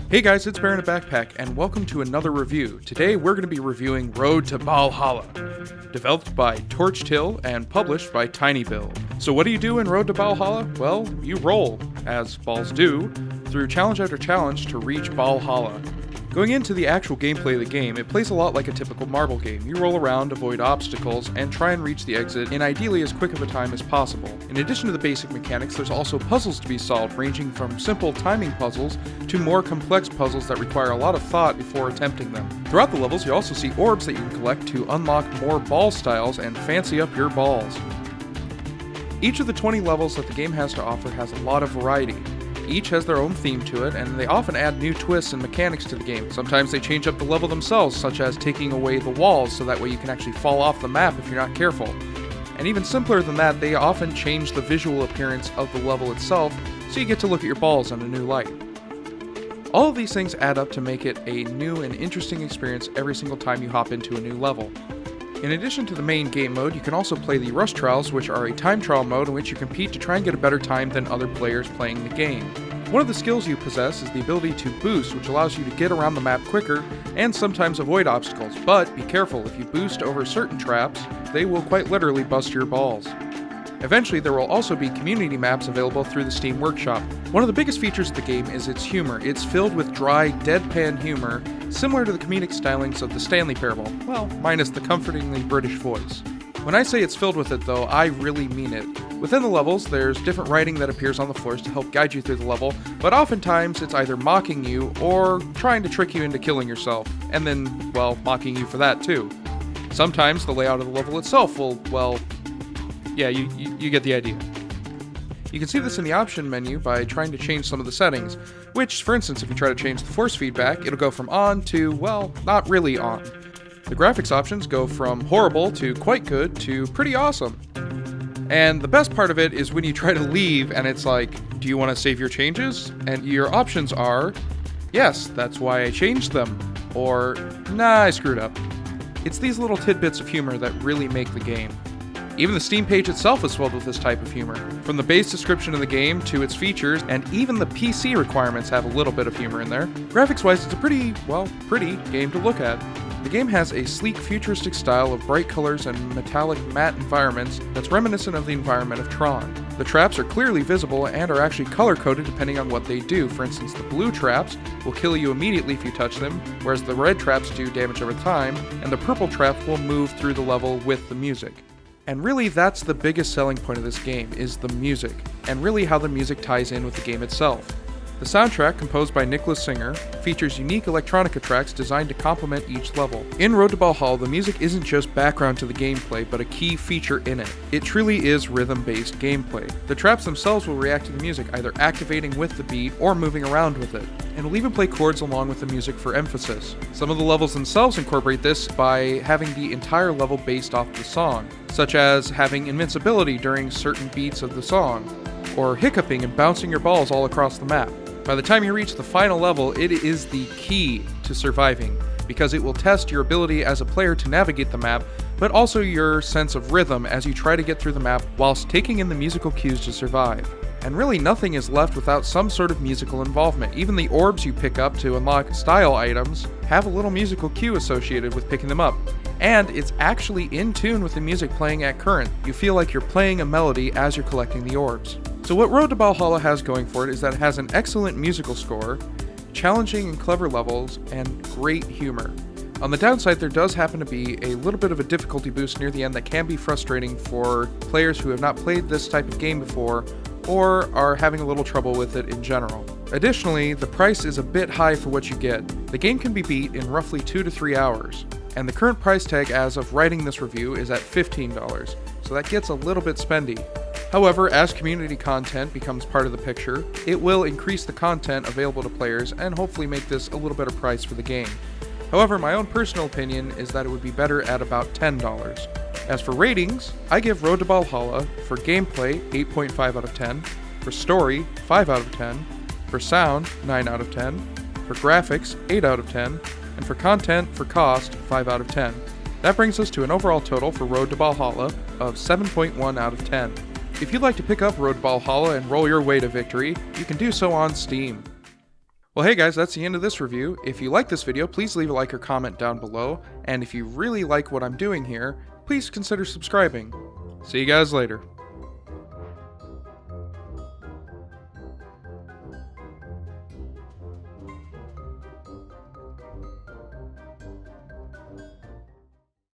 Hey guys, it's BearInABackpack, and welcome to another review. Today we're going to be reviewing Road to Ballhalla, developed by Torchtill and published by tinyBuild. So what do you do in Road to Ballhalla? Well, you roll, as balls do, through challenge after challenge to reach Ballhalla. Going into the actual gameplay of the game, it plays a lot like a typical marble game. You roll around, avoid obstacles, and try and reach the exit in ideally as quick of a time as possible. In addition to the basic mechanics, there's also puzzles to be solved, ranging from simple timing puzzles to more complex puzzles that require a lot of thought before attempting them. Throughout the levels, you also see orbs that you can collect to unlock more ball styles and fancy up your balls. Each of the 20 levels that the game has to offer has a lot of variety. Each has their own theme to it, and they often add new twists and mechanics to the game. Sometimes they change up the level themselves, such as taking away the walls so that way you can actually fall off the map if you're not careful. And even simpler than that, they often change the visual appearance of the level itself, so you get to look at your balls in a new light. All of these things add up to make it a new and interesting experience every single time you hop into a new level. In addition to the main game mode, you can also play the Rush Trials, which are a time trial mode in which you compete to try and get a better time than other players playing the game. One of the skills you possess is the ability to boost, which allows you to get around the map quicker and sometimes avoid obstacles, but be careful, if you boost over certain traps, they will quite literally bust your balls. Eventually, there will also be community maps available through the Steam Workshop. One of the biggest features of the game is its humor. It's filled with dry, deadpan humor, similar to the comedic stylings of the Stanley Parable, well, minus the comfortingly British voice. When I say it's filled with it though, I really mean it. Within the levels, there's different writing that appears on the floors to help guide you through the level, but oftentimes it's either mocking you or trying to trick you into killing yourself, and then, well, mocking you for that too. Sometimes the layout of the level itself will, well, yeah, you get the idea. You can see this in the option menu by trying to change some of the settings, which, for instance, if you try to change the force feedback, it'll go from on to, well, not really on. The graphics options go from horrible to quite good to pretty awesome. And the best part of it is when you try to leave and it's like, do you want to save your changes? And your options are, yes, that's why I changed them, or nah, I screwed up. It's these little tidbits of humor that really make the game. Even the Steam page itself is filled with this type of humor. From the base description of the game to its features, and even the PC requirements have a little bit of humor in there. Graphics-wise, it's a pretty game to look at. The game has a sleek, futuristic style of bright colors and metallic matte environments that's reminiscent of the environment of Tron. The traps are clearly visible and are actually color-coded depending on what they do. For instance, the blue traps will kill you immediately if you touch them, whereas the red traps do damage over time, and the purple traps will move through the level with the music. And really, that's the biggest selling point of this game, is the music, and really how the music ties in with the game itself. The soundtrack, composed by Nicholas Singer, features unique electronica tracks designed to complement each level. In Road to Ballhalla, the music isn't just background to the gameplay, but a key feature in it. It truly is rhythm-based gameplay. The traps themselves will react to the music, either activating with the beat or moving around with it, and will even play chords along with the music for emphasis. Some of the levels themselves incorporate this by having the entire level based off the song, such as having invincibility during certain beats of the song, or hiccuping and bouncing your balls all across the map. By the time you reach the final level, it is the key to surviving, because it will test your ability as a player to navigate the map, but also your sense of rhythm as you try to get through the map whilst taking in the musical cues to survive. And really nothing is left without some sort of musical involvement. Even the orbs you pick up to unlock style items have a little musical cue associated with picking them up. And it's actually in tune with the music playing at current. You feel like you're playing a melody as you're collecting the orbs. So what Road to Ballhalla has going for it is that it has an excellent musical score, challenging and clever levels, and great humor. On the downside, there does happen to be a little bit of a difficulty boost near the end that can be frustrating for players who have not played this type of game before or are having a little trouble with it in general. Additionally, the price is a bit high for what you get. The game can be beat in roughly 2 to 3 hours, and the current price tag as of writing this review is at $15, so that gets a little bit spendy. However, as community content becomes part of the picture, it will increase the content available to players and hopefully make this a little better price for the game. However, my own personal opinion is that it would be better at about $10. As for ratings, I give Road to Ballhalla for gameplay 8.5 out of 10, for story 5 out of 10, for sound 9 out of 10, for graphics 8 out of 10, and for content for cost 5 out of 10. That brings us to an overall total for Road to Ballhalla of 7.1 out of 10. If you'd like to pick up Road to Ballhalla and roll your way to victory, you can do so on Steam. Well, hey guys, that's the end of this review. If you like this video, please leave a like or comment down below. And if you really like what I'm doing here, please consider subscribing. See you guys later.